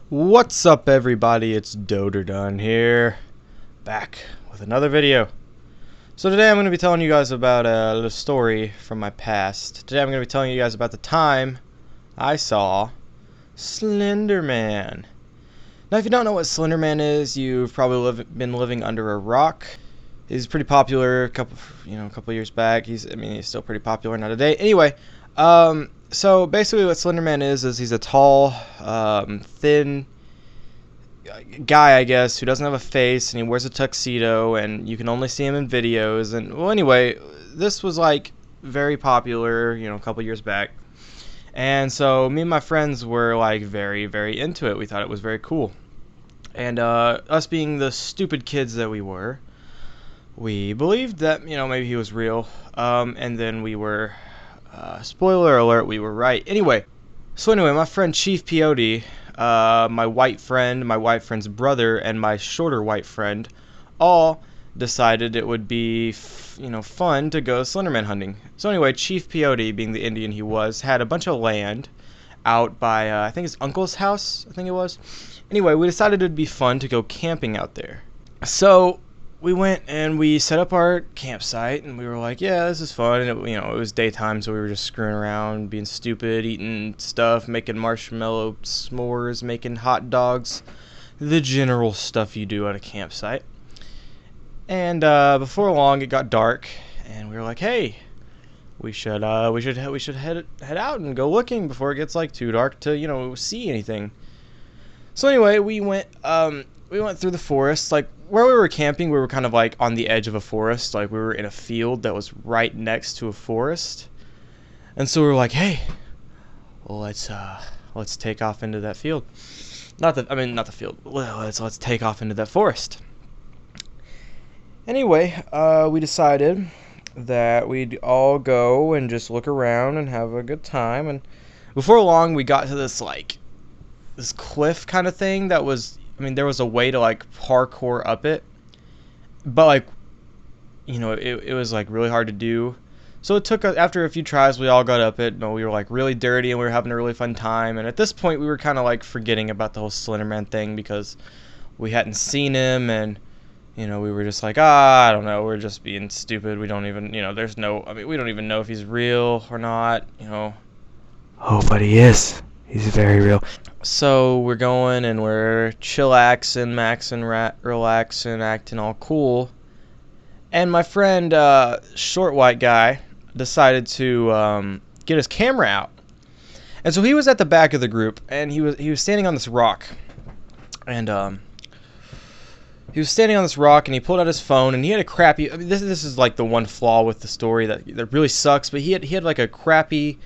What's up, everybody? It's Doderdun here, back with another video. So today I'm going to be telling you guys about a little story from my past. Today I'm going to be telling you guys about the time I saw Slenderman. Now, if you don't know what Slenderman is, you've probably been living under a rock. He's pretty popular a couple years back. He's still pretty popular now today. Anyway, so basically what Slenderman is he's a tall, thin guy, I guess, who doesn't have a face, and he wears a tuxedo, and you can only see him in videos. And well, anyway, this was like very popular, a couple years back. And so me and my friends were like very, very into it. We thought it was very cool. And us being the stupid kids that we were, we believed that, maybe he was real. And then we were, spoiler alert, we were right. Anyway, my friend Chief Peyote, my white friend, my white friend's brother, and my shorter white friend all decided it would be, fun to go Slenderman hunting. So anyway, Chief Peyote, being the Indian he was, had a bunch of land out by, I think his uncle's house, I think it was. Anyway, we decided it would be fun to go camping out there. So we went and we set up our campsite, and we were like, yeah, this is fun. And it was daytime, so we were just screwing around, being stupid, eating stuff, making marshmallow s'mores, making hot dogs, the general stuff you do at a campsite. And before long, it got dark, and we were like, hey, we should head out and go looking before it gets like too dark to see anything. So anyway, we went through the forest. Like where we were camping, we were kind of like on the edge of a forest. Like we were in a field that was right next to a forest. And so we were like, hey, well, let's take off into that field. Not the field. Well, let's take off into that forest. Anyway, we decided that we'd all go and just look around and have a good time. And before long, we got to this cliff kind of thing that was, there was a way to like parkour up it, but like, it was like really hard to do. So it took us, after a few tries, we all got up it. We were like really dirty, and we were having a really fun time. And at this point, we were kind of like forgetting about the whole Slenderman thing because we hadn't seen him, and we were just like, I don't know, we're just being stupid. We don't even, we don't even know if he's real or not. Oh, but he is. He's very real. So we're going and we're chillaxing, maxing, relaxing, acting all cool. And my friend, short white guy, decided to get his camera out. And so he was at the back of the group, and he was standing on this rock. And he was standing on this rock, and he pulled out his phone, and he had a crappy. This is like the one flaw with the story that really sucks. But he had like a crappy.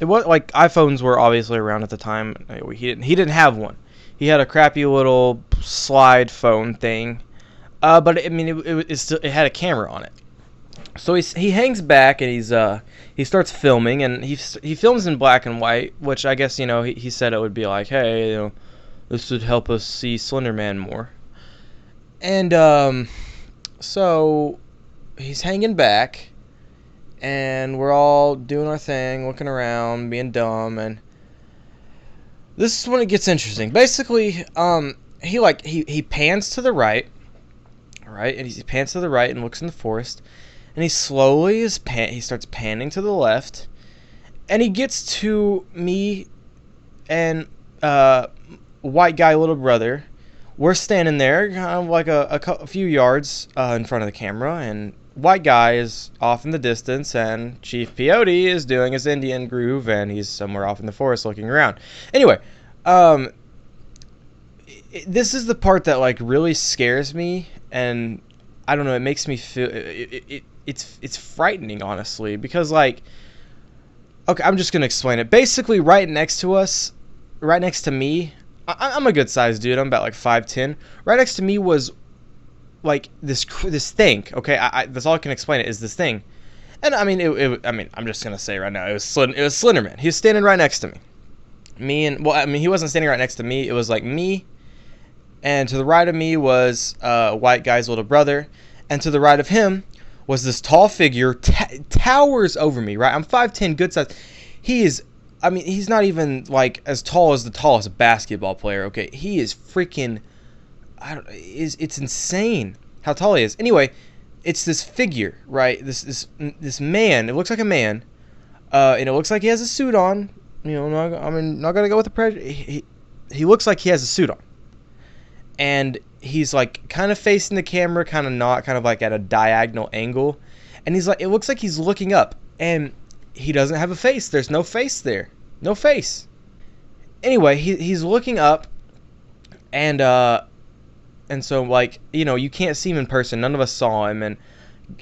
It was like iPhones were obviously around at the time. He didn't have one. He had a crappy little slide phone thing, but it had a camera on it. So he hangs back, and he starts filming, and he films in black and white, which I guess he said it would be like, hey, this would help us see Slenderman more. And so he's hanging back. And we're all doing our thing, looking around, being dumb, and this is when it gets interesting. Basically, he pans to the right, and he pans to the right and looks in the forest, and he slowly he starts panning to the left, and he gets to me and white guy little brother. We're standing there, kind of like a few yards in front of the camera, and white guy is off in the distance, and Chief Peyote is doing his Indian groove, and he's somewhere off in the forest looking around. Anyway, this is the part that like really scares me, and I don't know, it makes me feel it's frightening, honestly, because like, okay, I'm just gonna explain it. Basically, right next to me, I'm a good sized dude. I'm about like 5'10". Right next to me was like this thing. Okay, that's all I can explain. It is this thing, and I'm just gonna say right now, it was Slenderman. He was standing right next to me. He wasn't standing right next to me. It was like me, and to the right of me was white guy's little brother, and to the right of him was this tall figure, towers over me. Right, I'm 5'10", good size. He is I mean, he's not even like as tall as the tallest basketball player. Okay, he is freaking. It's insane how tall he is. Anyway, it's this figure, right? This man. It looks like a man, and it looks like he has a suit on. You know, not gonna go with the prejudice. He looks like he has a suit on, and he's like kind of facing the camera, kind of not, kind of like at a diagonal angle, and he's like, it looks like he's looking up, and he doesn't have a face. There's no face there, no face. Anyway, he's looking up, and so like, you know, you can't see him in person. None of us saw him, and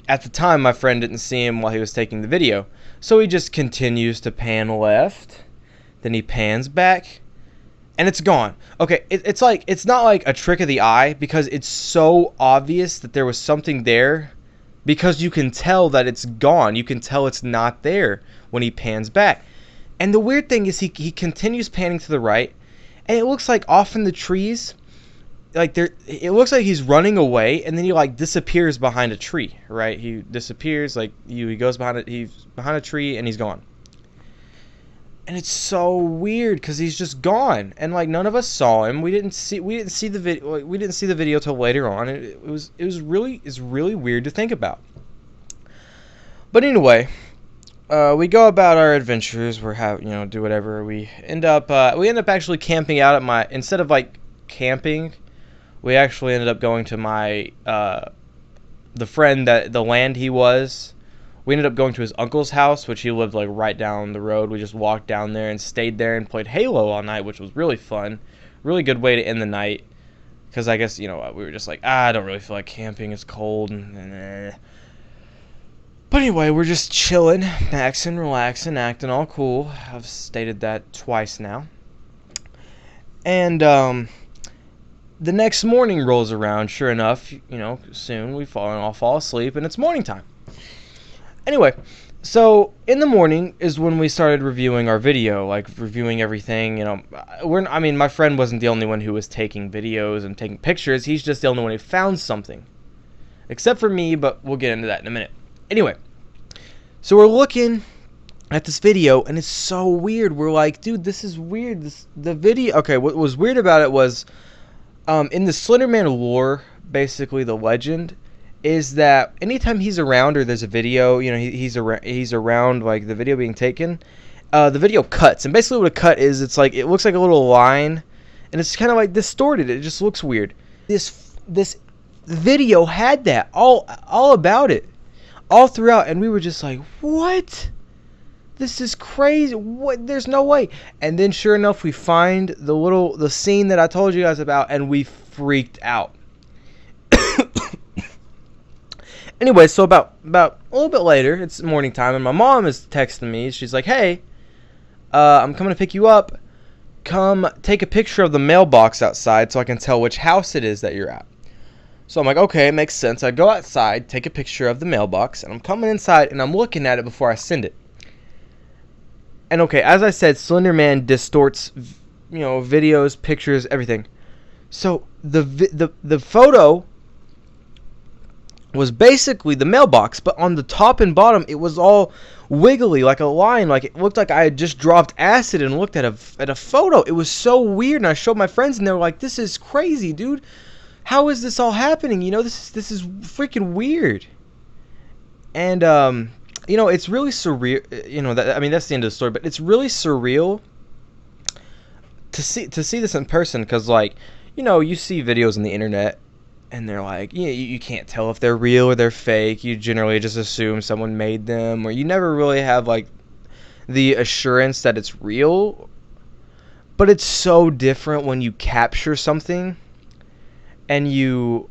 at the time, my friend didn't see him while he was taking the video, so he just continues to pan left, then he pans back. And it's gone. Okay, it's like, it's not like a trick of the eye, because it's so obvious that there was something there, because you can tell that it's gone. You can tell it's not there when he pans back. And the weird thing is he continues panning to the right, and it looks like off in the trees, like it looks like he's running away, and then he like disappears behind a tree, right? He disappears, like he goes behind it, he's behind a tree, and he's gone. And it's so weird because he's just gone, and like none of us saw him. We didn't see the video. We didn't see the video till later on. It was really weird to think about. But anyway, we go about our adventures. Do whatever. We end up actually camping out at instead of like camping, we actually ended up going to my the friend that the land he was. We ended up going to his uncle's house, which he lived like right down the road. We just walked down there and stayed there and played Halo all night, which was really fun. Really good way to end the night. Because I guess, we were just like, I don't really feel like camping. It's cold. But anyway, we're just chilling, maxing, relaxing, acting all cool. I've stated that twice now. And the next morning rolls around. Sure enough, soon we all fall asleep and it's morning time. Anyway, so in the morning is when we started reviewing our video, like reviewing everything. My friend wasn't the only one who was taking videos and taking pictures. He's just the only one who found something, except for me. But we'll get into that in a minute. Anyway, so we're looking at this video, and it's so weird. We're like, dude, this is weird. The video. Okay, what was weird about it was, in the Slenderman lore, basically the legend is that anytime he's around or there's a video, he's around like the video being taken, the video cuts. And basically what a cut is, it's like, it looks like a little line, and it's kind of like distorted. It just looks weird. This video had that all about it, all throughout, and we were just like, what? This is crazy. What? There's no way. And then sure enough, we find the scene that I told you guys about, and we freaked out. Anyway, so about a little bit later, it's morning time, and my mom is texting me. She's like, hey, I'm coming to pick you up. Come take a picture of the mailbox outside so I can tell which house it is that you're at. So I'm like, okay, it makes sense. I go outside, take a picture of the mailbox, and I'm coming inside, and I'm looking at it before I send it. And okay, as I said, Slenderman distorts, videos, pictures, everything. So the photo was basically the mailbox, but on the top and bottom it was all wiggly like a line, like it looked like I had just dropped acid and looked at a photo. It was so weird, and I showed my friends, and they were like, this is crazy, dude. How is this all happening? This is freaking weird. And it's really surreal. That's the end of the story, but it's really surreal to see this in person, because you see videos on the internet, and they're like, you can't tell if they're real or they're fake. You generally just assume someone made them, or you never really have the assurance that it's real. But it's so different when you capture something and you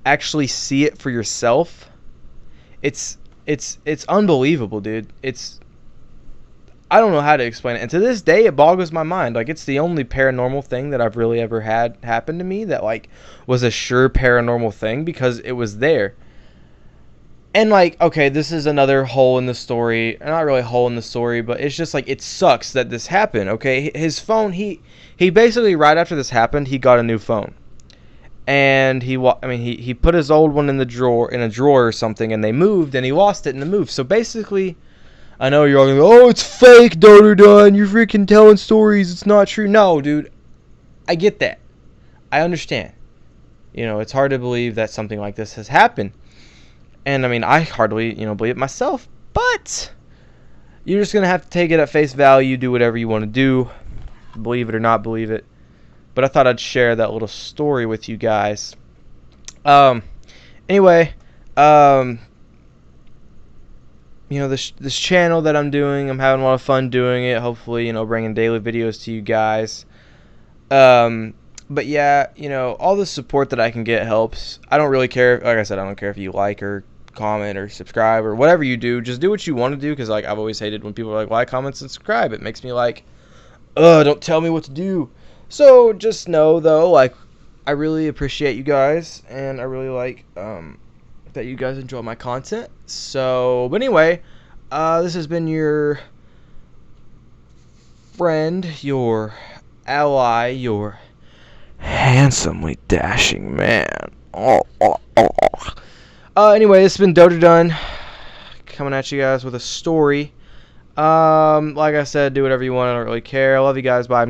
actually see it for yourself. It's unbelievable, dude. I don't know how to explain it. And to this day, it boggles my mind. It's the only paranormal thing that I've really ever had happen to me that, was a sure paranormal thing, because it was there. And, okay, this is another hole in the story. Not really a hole in the story, but it's just, it sucks that this happened, okay? His phone, he basically, right after this happened, he got a new phone. And he put his old one in a drawer or something, and they moved, and he lost it in the move. So, basically, I know you're all gonna go, oh, it's fake, Dun. You're freaking telling stories. It's not true. No, dude. I get that. I understand. You know, it's hard to believe that something like this has happened. And, I mean, I hardly, believe it myself. But you're just going to have to take it at face value, do whatever you want to do. Believe it or not believe it. But I thought I'd share that little story with you guys. Anyway, this channel that I'm doing, I'm having a lot of fun doing it. Hopefully, bringing daily videos to you guys. But yeah, all the support that I can get helps. I don't really care. Like I said, I don't care if you like or comment or subscribe or whatever you do. Just do what you want to do, because I've always hated when people are like, comment, subscribe. It makes me like, don't tell me what to do. So just know, though, I really appreciate you guys, and I really like that you guys enjoy my content. So, but anyway, this has been your friend, your ally, your handsomely dashing man. Anyway, this has been Dun coming at you guys with a story. Like I said, do whatever you want. I don't really care. I love you guys. Bye.